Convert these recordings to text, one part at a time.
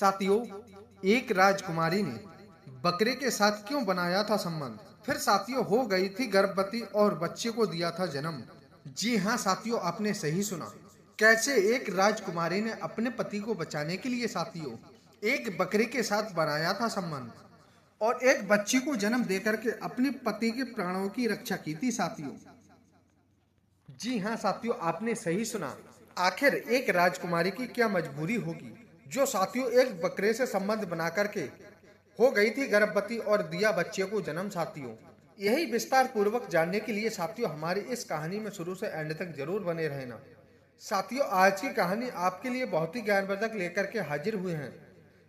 साथियों, एक राजकुमारी ने बकरे के साथ क्यों बनाया था संबंध? फिर साथियों, हो गई थी गर्भवती और बच्चे को दिया था जन्म। जी हाँ साथियों, आपने सही सुना। कैसे एक राजकुमारी ने अपने पति को बचाने के लिए साथियों एक बकरे के साथ बनाया था संबंध और एक बच्ची को जन्म देकर के अपने पति के प्राणों की रक्षा की थी साथियों। जी हाँ साथियों, आपने सही सुना। आखिर एक राजकुमारी की क्या मजबूरी होगी जो साथियों एक बकरे से संबंध बना करके हो गई थी गर्भवती और दिया बच्चे को जन्म साथियों। यही विस्तार पूर्वक जानने के लिए साथियों हमारी इस कहानी में शुरू से एंड तक जरूर बने रहना। साथियों, आज की कहानी आपके लिए बहुत ही ज्ञानवर्धक लेकर के हाजिर हुए हैं।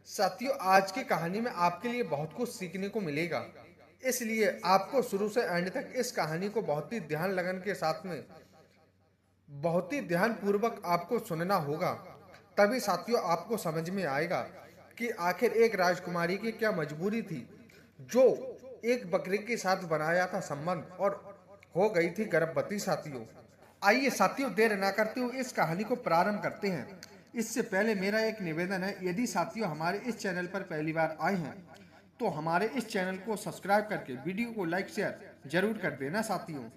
साथियों, आज की कहानी में आपके लिए बहुत कुछ सीखने को मिलेगा, इसलिए आपको शुरू से एंड तक इस कहानी को बहुत ही ध्यान लगन के साथ में बहुत ही ध्यान पूर्वक आपको सुनना होगा। तभी साथियों आपको समझ में आएगा कि आखिर एक राजकुमारी की क्या मजबूरी थी जो एक बकरी के साथ बनाया था संबंध और हो गई थी गर्भवती साथियों। आइए साथियों, देर ना करते हुए इस कहानी को प्रारंभ करते हैं। इससे पहले मेरा एक निवेदन है, यदि साथियों हमारे इस चैनल पर पहली बार आए हैं तो हमारे इस चैनल को सब्सक्राइब करके वीडियो को लाइक शेयर जरूर कर देना साथियों।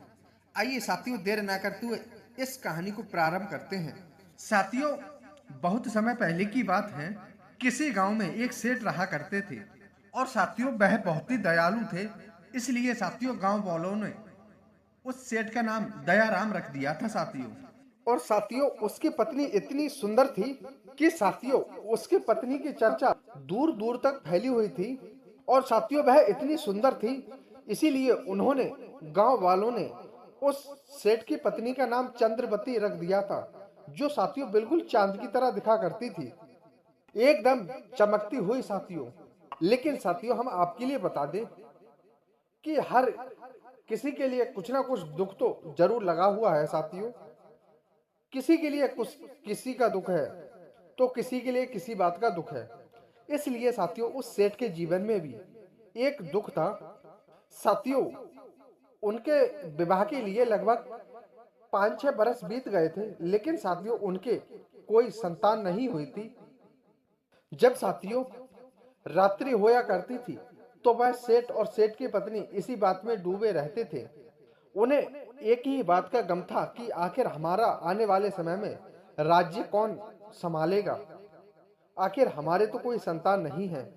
आइए साथियों, देर ना करते हुए इस कहानी को प्रारंभ करते हैं। साथियों, बहुत समय पहले की बात है। किसी गांव में एक सेठ रहा करते थे और साथियों वह बहुत ही दयालु थे। इसलिए साथियों गांव वालों ने उस सेठ का नाम दयाराम रख दिया था साथियों। और साथियों उसकी पत्नी इतनी सुंदर थी कि साथियों उसकी पत्नी की चर्चा दूर दूर तक फैली हुई थी। और साथियों वह इतनी सुंदर थी, इसीलिए उन्होंने गांव वालों ने उस सेठ की पत्नी का नाम चंद्रवती रख दिया था, जो साथियों बिल्कुल चांद की तरह दिखा करती थी, एकदम चमकती हुई साथियों। लेकिन साथियों हम आपके लिए बता दें कि हर किसी के लिए कुछ ना कुछ दुख तो जरूर लगा हुआ है साथियों। किसी के लिए कुछ किसी का दुख है तो किसी के लिए किसी बात का दुख है। इसलिए साथियों उस सेठ के जीवन में भी एक दुख था साथियों। उनके विवाह के लिए लगभग 5-6 बरस बीत गए थे, लेकिन साथियों उनके कोई संतान नहीं हुई थी। जब साथियों रात्रि होया करती थी तो वह सेठ और सेठ की पत्नी इसी बात में डूबे रहते थे। उन्हें एक ही बात का गम था कि आखिर हमारा आने वाले समय में राज्य कौन संभालेगा। आखिर हमारे तो कोई संतान नहीं है।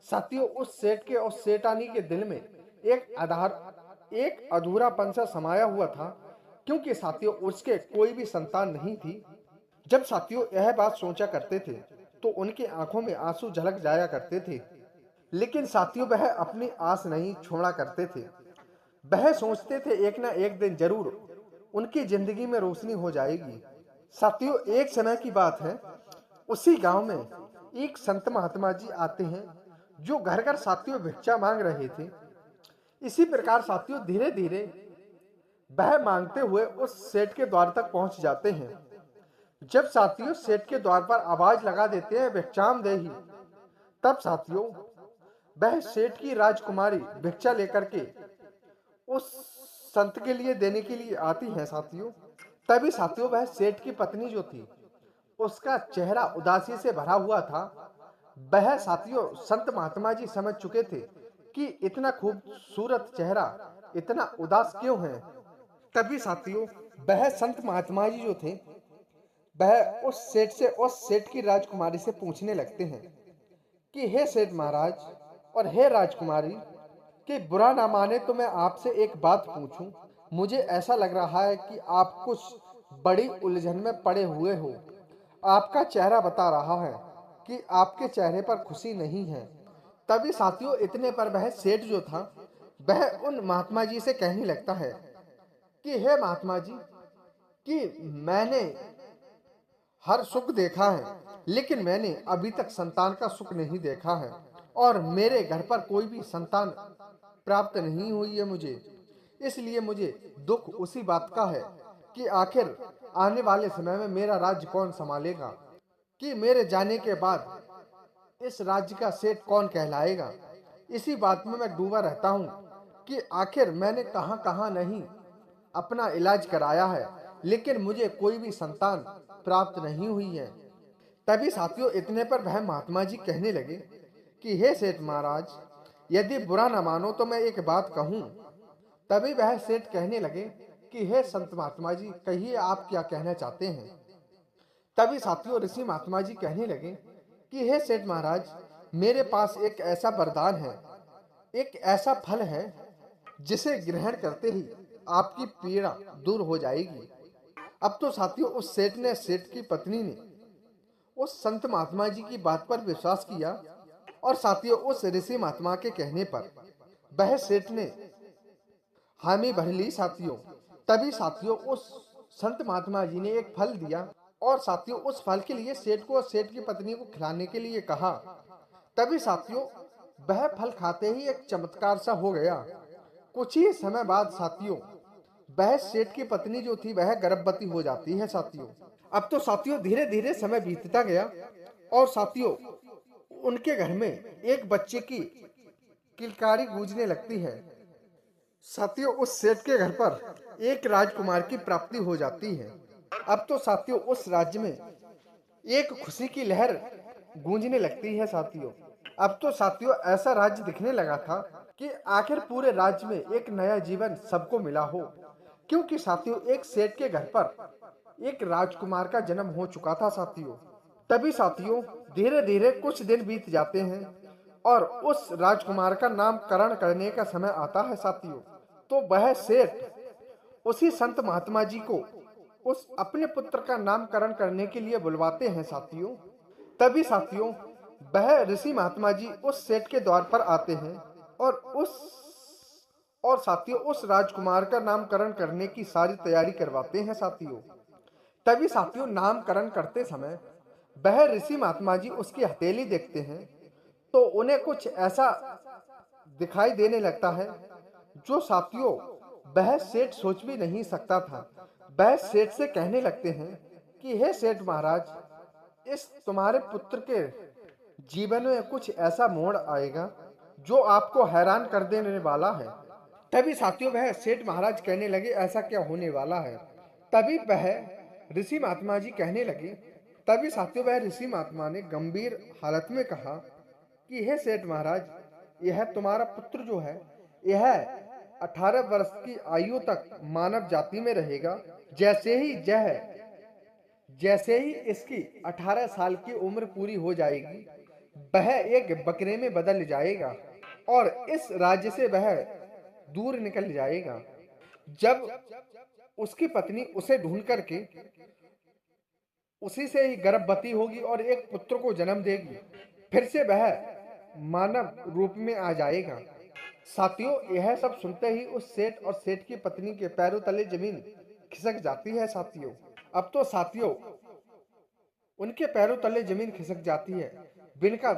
साथियों उस सेठ के और सेठानी के दिल में एक अधूरापन सा समाया हुआ था, क्योंकि साथियों उसके कोई भी संतान नहीं थी। जब साथियों यह बात सोचा करते थे तो उनकी आंखों में आंसू झलक जाया करते थे। लेकिन साथियों वह अपनी आस नहीं छोड़ा करते थे। वह सोचते थे एक ना एक दिन जरूर उनकी जिंदगी में रोशनी हो जाएगी। साथियों एक समय की बात है, उसी गांव में एक संत महात्मा जी आते हैं जो घर घर साथियों भिक्षा मांग रहे थे। इसी प्रकार साथियों धीरे धीरे वह मांगते हुए उस सेठ के द्वार तक पहुंच जाते हैं। जब साथियों सेठ के द्वार पर आवाज लगा देते हैं भिक्षाम देही, तब साथियों वह सेठ की राजकुमारी भिक्षा लेकर के उस संत के लिए देने के लिए आती है साथियों। तभी साथियों वह सेठ की पत्नी जो थी उसका चेहरा उदासी से भरा हुआ था। वह साथियों संत महात्मा जी समझ चुके थे कि इतना खूबसूरत चेहरा इतना उदास क्यों है। तभी साथियों वह संत महात्मा जी जो थे वह उस सेठ की राजकुमारी से पूछने लगते हैं कि हे सेठ महाराज और हे राजकुमारी, कि बुरा ना माने तो मैं आपसे एक बात पूछूं। मुझे ऐसा लग रहा है कि आप कुछ बड़ी उलझन में पड़े हुए हो। आपका चेहरा बता रहा है कि आपके चेहरे पर खुशी नहीं है। तभी साथियों इतने पर वह सेठ जो था वह उन महात्मा जी से कहने लगता है कि हे महात्मा जी, कि मैंने हर सुख देखा है, लेकिन मैंने अभी तक संतान का सुख नहीं देखा है और मेरे घर पर कोई भी संतान प्राप्त नहीं हुई है मुझे। इसलिए मुझे दुख उसी बात का है कि आखिर आने वाले समय में मेरा राज्य कौन संभालेगा, कि मेरे जाने के बाद इस राज्य का सेठ कौन कहलाएगा। इसी बात में मैं डूबा रहता हूँ कि आखिर मैंने कहां कहां नहीं अपना इलाज कराया है, लेकिन मुझे कोई भी संतान प्राप्त नहीं हुई है। तभी साथियों इतने पर वह महात्मा जी कहने लगे कि हे सेठ महाराज, यदि बुरा न मानो तो मैं एक बात कहूं। तभी वह सेठ कहने लगे कि हे संत महात्मा जी, कहिए आप क्या कहना चाहते हैं। तभी साथियों ऋषि महात्मा जी कहने लगे कि हे सेठ महाराज, मेरे पास एक ऐसा वरदान है, एक ऐसा फल है जिसे ग्रहण करते ही आपकी पीड़ा दूर हो जाएगी। अब तो साथियों उस सेठ की पत्नी ने उस संत महात्मा जी की बात पर विश्वास किया और साथियों उस ऋषि महात्मा के कहने पर वह सेठ ने हामी भर ली साथियों। तभी साथियों उस संत महात्मा जी ने एक फल दिया और साथियों उस फल के लिए सेठ को और सेठ की पत्नी को खिलाने के लिए कहा। तभी साथियों वह फल खाते ही एक चमत्कार सा हो गया। कुछ ही समय बाद साथियों वह सेठ की पत्नी जो थी वह गर्भवती हो जाती है साथियों। अब तो साथियों धीरे धीरे समय बीतता गया और साथियों उनके घर में एक बच्चे की किलकारी गूंजने लगती है। साथियों उस सेठ के घर पर एक राजकुमार की प्राप्ति हो जाती है। अब तो साथियों उस राज्य में एक खुशी की लहर गूंजने लगती है साथियों। अब तो साथियों ऐसा राज्य दिखने लगा था कि आखिर पूरे राज्य में एक नया जीवन सबको मिला हो, क्योंकि साथियों एक सेठ के घर पर एक राजकुमार का जन्म हो चुका था साथियों। तभी साथियों धीरे धीरे कुछ दिन बीत जाते हैं और उस राजकुमार का नामकरण करने का समय आता है साथियों। तो वह सेठ उसी संत महात्मा जी को उस अपने पुत्र का नामकरण करने के लिए बुलवाते हैं साथियों। तभी साथियों वह ऋषि महात्मा जी उस सेठ के द्वार पर आते हैं और साथियों उस राजकुमार का नामकरण करने की सारी तैयारी करवाते हैं साथियों। तभी साथियों नामकरण करते समय वह ऋषि महात्मा जी उसकी हथेली देखते हैं तो उन्हें कुछ ऐसा दिखाई देने लगता है जो साथियों वह सेठ सोच भी नहीं सकता था। वह सेठ से कहने लगते हैं कि हे सेठ महाराज, इस तुम्हारे पुत्र के जीवन में कुछ ऐसा मोड़ आएगा जो आपको हैरान कर देने वाला है। तभी साथियों वह सेठ महाराज कहने लगे ऐसा क्या होने वाला है। तभी वह ऋषि महात्मा जी कहने लगे। तभी साथियों वह ऋषि महात्मा ने गंभीर हालत में कहा कि हे सेठ महाराज, यह तुम्हारा पुत्र जो है यह 18 वर्ष की आयु तक मानव जाति में रहेगा। जैसे ही इसकी 18 साल की उम्र पूरी हो जाएगी वह एक बकरे में बदल जाएगा और इस राज्य से वह दूर निकल जाएगा। जब उसकी पत्नी उसे ढूंढ करके उसी से ही गर्भवती होगी और एक पुत्र को जन्म देगी, फिर से वह मानव रूप में आ जाएगा। साथियों यह सब सुनते ही उस सेठ और सेठ की पत्नी के पैरों तले जमीन खिसक जाती है साथियों। अब तो साथियों उनके पैरों तले जमीन खिसक जाती है, जिनका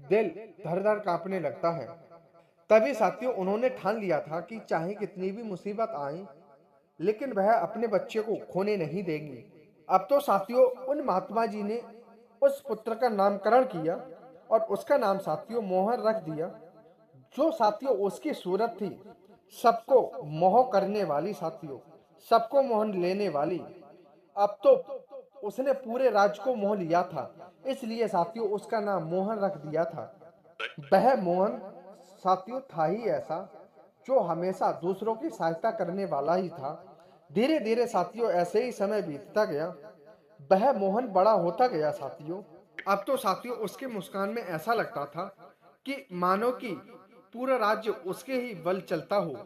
दिल धड़ धड़ कांपने लगता है। तभी साथियों उन्होंने ठान लिया था कि चाहे कितनी भी मुसीबत आए लेकिन वह अपने बच्चे को खोने नहीं देंगी। अब तो साथियों उन महात्मा जी ने उस पुत्र का नामकरण किया और उसका नाम साथियों मोहन रख दिया, जो साथियों उसकी सूरत थी सबको मोह करने वाली साथियों, सबको मोहन लेने वाली। अब तो उसने पूरे राज्य को मोह लिया था, इसलिए साथियों उसका नाम मोहन रख दिया था। वह मोहन साथियों था ही ऐसा जो हमेशा दूसरों की सहायता करने वाला ही था। धीरे धीरे साथियों ऐसे ही समय बीतता गया, वह मोहन बड़ा होता गया साथियों। अब तो साथियों उसके मुस्कान में ऐसा लगता था कि मानो कि पूरा राज्य उसके ही बल चलता हो।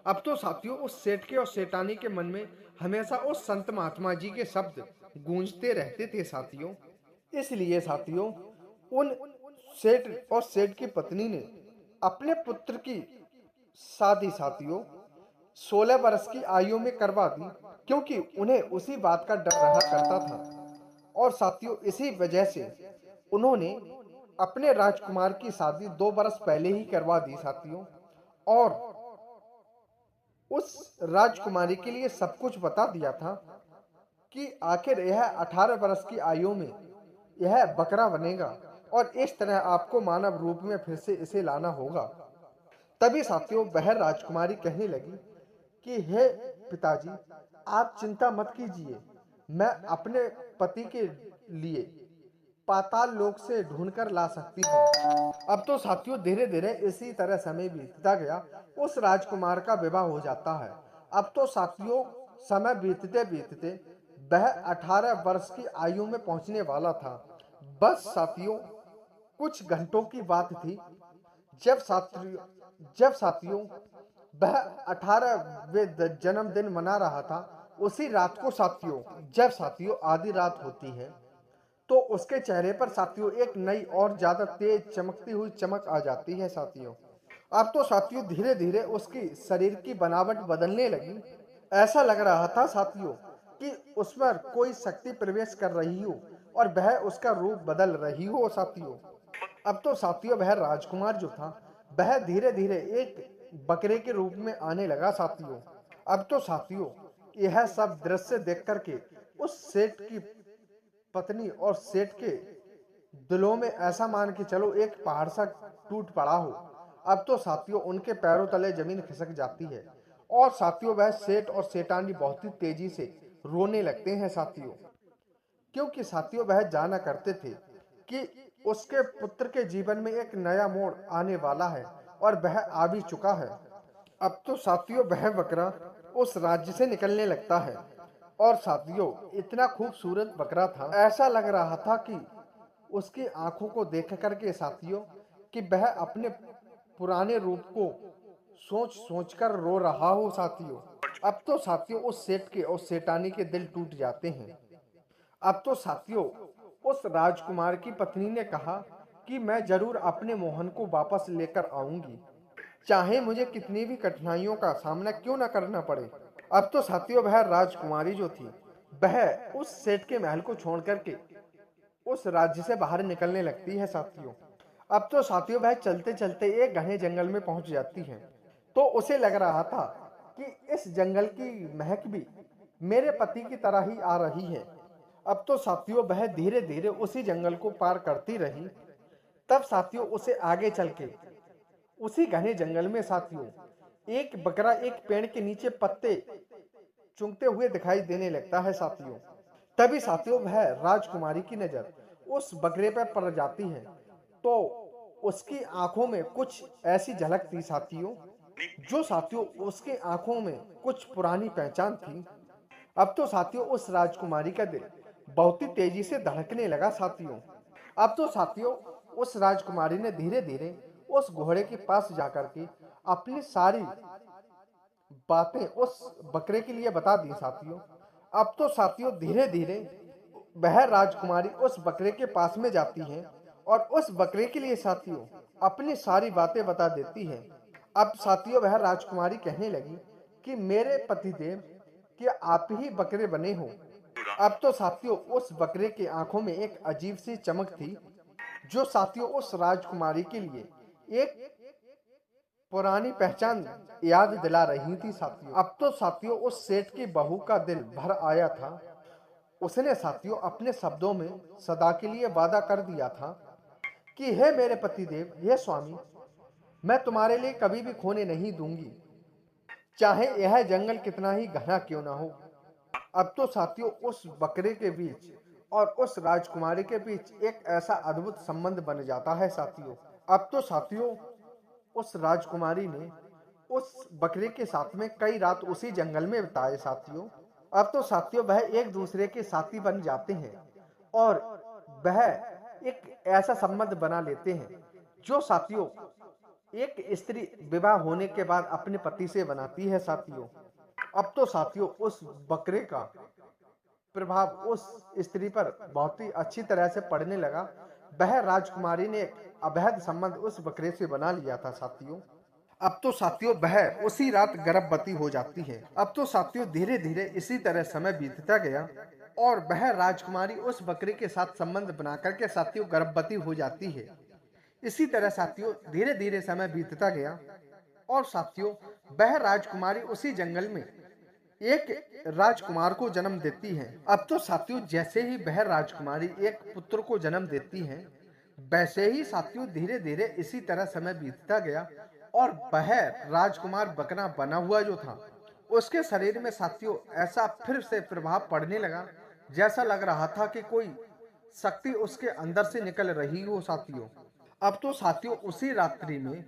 अब तो साथियों उस सेठ के और सेठानी के मन में हमेशा उस संत महात्मा जी के शब्द गूंजते रहते थे साथियों। इसलिए साथियों उन सेठ और सेठ की पत्नी ने अपने पुत्र की शादी साथियों 16 वर्ष की आयु में करवा दी, क्योंकि उन्हें उसी बात का डर रहा करता था। और साथियों इसी वजह से उन्होंने अपने राजकुमार की शादी 2 वर्ष पहले ही करवा दी साथियों, और उस राजकुमारी के लिए सब कुछ बता दिया था कि आखिर यह 18 वर्ष की आयु में यह बकरा बनेगा और इस तरह आपको मानव रूप में फिर से इसे लाना होगा। तभी साथियों वह राजकुमारी कहने लगी कि हे पिताजी, आप चिंता मत कीजिए, मैं अपने पति के लिए पाताल लोक से ढूंढकर ला सकती हूँ। अब तो साथियों धीरे धीरे इसी तरह समय बीतता गया। उस राजकुमार का विवाह हो जाता है। अब तो साथियों समय बीतते बीतते वह 18 वर्ष की आयु में पहुंचने वाला था। बस साथियों कुछ घंटों की बात थी जब साथियों वह 18वें जन्मदिन मना रहा था। उसी रात को साथियों जब साथियों आधी रात होती है तो उसके चेहरे पर साथियों एक नई और ज्यादा तेज चमकती हुई चमक आ जाती है साथियों। अब तो साथियों धीरे धीरे उसकी शरीर की बनावट बदलने लगी। ऐसा लग रहा था साथियों कि उस पर कोई शक्ति प्रवेश कर रही हो और वह उसका रूप बदल रही हो साथियों। अब तो साथियों वह राजकुमार जो था वह धीरे धीरे एक बकरे के रूप में आने लगा साथियों। अब तो साथियों यह सब दृश्य देख करके उस सेठ की पत्नी और सेठ के दिलों में ऐसा मान के चलो एक पहाड़ सा टूट पड़ा हो। अब तो साथियों उनके पैरों तले जमीन खिसक जाती है और साथियों वह सेठ और सेठानी बहुत ही तेजी से रोने लगते हैं साथियों, क्योंकि साथियों वह जाना करते थे कि उसके पुत्र के जीवन में एक नया मोड़ आने वाला है और वह आ भी चुका है। अब तो साथियों वह बकरा उस राज्य से निकलने लगता है और साथियों इतना खूबसूरत बकरा था, ऐसा लग रहा था कि उसकी आंखों को देख करके साथियों कि वह अपने पुराने रूप को सोच सोच कर रो रहा हो साथियों। अब तो साथियों उस सेठ के और सेठानी के दिल टूट जाते हैं। अब तो साथियों उस राजकुमार की पत्नी ने कहा कि मैं जरूर अपने मोहन को वापस लेकर आऊंगी, चाहे मुझे कितनी भी कठिनाइयों का सामना क्यों न करना पड़े। अब तो साथियों वह राजकुमारी जो थी वह उस सेठ के महल को छोड़ करके उस राज्य से बाहर निकलने लगती है साथियों। अब तो साथियों वह चलते चलते एक घने जंगल में पहुंच जाती है। तो उसे लग रहा था कि इस जंगल की महक भी मेरे पति की तरह ही आ रही है। अब तो साथियों वह धीरे धीरे उसी जंगल को पार करती रही। तब साथियों उसे आगे चल के उसी घने जंगल में साथियों एक बकरा एक पेड़ के नीचे पत्ते चुगते हुए दिखाई देने लगता है साथियों। तभी साथियों वह राजकुमारी की नजर उस बकरे पर पड़ जाती है। तो उसकी आंखों में कुछ ऐसी झलक थी साथियों जो साथियों उसकी आंखों में कुछ पुरानी पहचान थी। अब तो साथियों उस राजकुमारी का दिल बहुत ही तेजी से धड़कने लगा साथियों। अब तो साथियों उस राजकुमारी ने धीरे धीरे उस घोड़े के पास जाकर के अपनी सारी बातें उस बकरे के लिए बता दी साथियों। अब तो साथियों धीरे धीरे वह राजकुमारी उस बकरे के पास में जाती है और उस बकरे के लिए साथियों अपनी सारी बातें बता देती है। अब साथियों वह राजकुमारी कहने लगी कि मेरे पतिदेव कि आप ही बकरे बने हो। अब तो साथियों उस बकरे की आंखों में एक अजीब सी चमक थी जो साथियों उस राजकुमारी के लिए एक पुरानी पहचान याद दिला रही थी साथियों। अब तो साथियों उस सेठ की बहू का दिल भर आया था। उसने साथियों अपने शब्दों में सदा के लिए वादा कर दिया था कि हे मेरे पतिदेव, हे स्वामी, मैं तुम्हारे लिए कभी भी खोने नहीं दूंगी, चाहे यह जंगल कितना ही घना क्यों ना हो। अब तो साथियों उस बकरे के बीच और उस राजकुमारी के बीच एक ऐसा अद्भुत संबंध बन जाता है साथियों। अब तो साथियों उस राजकुमारी ने उस बकरे के साथ में कई रात उसी जंगल में बिताए साथियों। अब तो साथियों वह एक दूसरे के साथी बन जाते हैं और वह एक ऐसा संबंध बना लेते हैं जो साथियों एक स्त्री विवाह होने के बाद अपने पति से बनाती है साथियों। अब तो साथियों उस बकरे का प्रभाव उस स्त्री पर बहुत ही अच्छी तरह से पड़ने लगा। वह राजकुमारी ने एक अवैध संबंध उस बकरे से बना लिया था साथियों। अब तो साथियों वह उसी रात गर्भवती हो जाती है। अब तो साथियों धीरे धीरे इसी तरह समय बीतता गया और वह राजकुमारी उस बकरे के साथ संबंध बनाकर के साथियों गर्भवती हो जाती है। इसी तरह साथियों धीरे धीरे समय बीतता गया और साथियों वह राजकुमारी उसी जंगल में एक राजकुमार को जन्म देती है। अब तो साथियों जैसे ही वह राजकुमारी एक पुत्र को जन्म देती है वैसे ही साथियों धीरे धीरे इसी तरह समय बीतता गया और वह राजकुमार बकरा बना हुआ जो था उसके शरीर में साथियों ऐसा फिर से प्रभाव पड़ने लगा जैसा लग रहा था कि कोई शक्ति उसके अंदर से निकल रही हो साथियों। अब तो साथियों उसी रात्रि में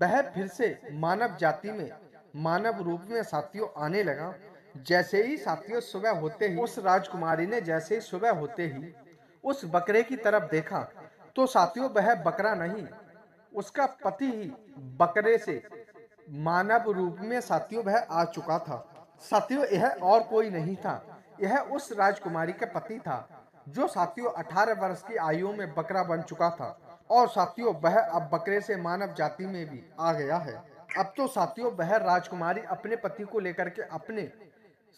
वह फिर से मानव जाति में मानव रूप में साथियों आने लगा। जैसे ही साथियों सुबह होते ही उस राजकुमारी ने जैसे ही सुबह होते ही उस बकरे की तरफ देखा तो साथियों वह बकरा नहीं, उसका पति ही बकरे से मानव रूप में साथियों वह आ चुका था। साथियों यह और कोई नहीं था, यह उस राजकुमारी का पति था जो साथियों 18 वर्ष की आयु में बकरा बन चुका था। और साथियों वह अब बकरे से मानव जाति में भी आ गया है। अब तो साथियों वह राजकुमारी अपने पति को लेकर के अपने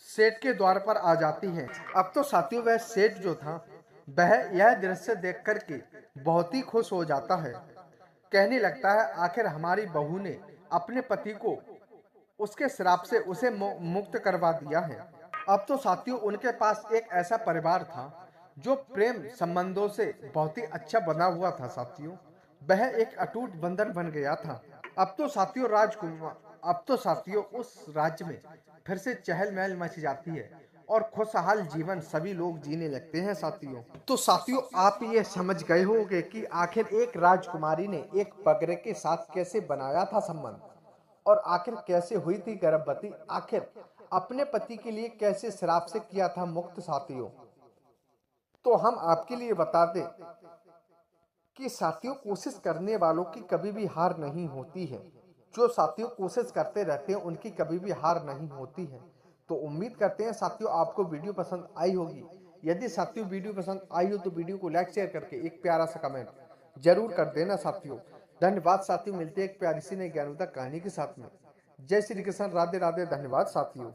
सेठ के द्वार पर आ जाती है। अब तो साथियों वह सेठ जो था वह यह दृश्य देख करके बहुत ही खुश हो जाता है। कहने लगता है आखिर हमारी बहू ने अपने पति को उसके श्राप से उसे मुक्त करवा दिया है। अब तो साथियों उनके पास एक ऐसा परिवार था जो प्रेम संबंधों से बहुत ही अच्छा बना हुआ था साथियों। वह एक अटूट बंधन बन गया था। अब तो साथियों उस राज्य में फिर से चहल महल मच जाती है और खुशहाल जीवन सभी लोग जीने लगते हैं साथियों। तो साथियों आप ये समझ गए होंगे कि आखिर एक राजकुमारी ने एक बकरे के साथ कैसे बनाया था संबंध और आखिर कैसे हुई थी गर्भवती, आखिर अपने पति के लिए कैसे श्राप से किया था मुक्त साथियों। तो हम आपके लिए बता दें कि साथियों कोशिश करने वालों की कभी भी हार नहीं होती है। जो साथियों कोशिश करते रहते हैं उनकी कभी भी हार नहीं होती है। तो उम्मीद करते हैं साथियों आपको वीडियो पसंद आई होगी। यदि साथियों वीडियो पसंद आई हो तो वीडियो को लाइक शेयर करके एक प्यारा सा कमेंट जरूर कर देना साथियों। धन्यवाद साथियों, मिलते हैं एक प्यारी सी नई ज्ञानवर्धक कहानी के साथ में। जय श्री कृष्ण, राधे राधे, धन्यवाद साथियों।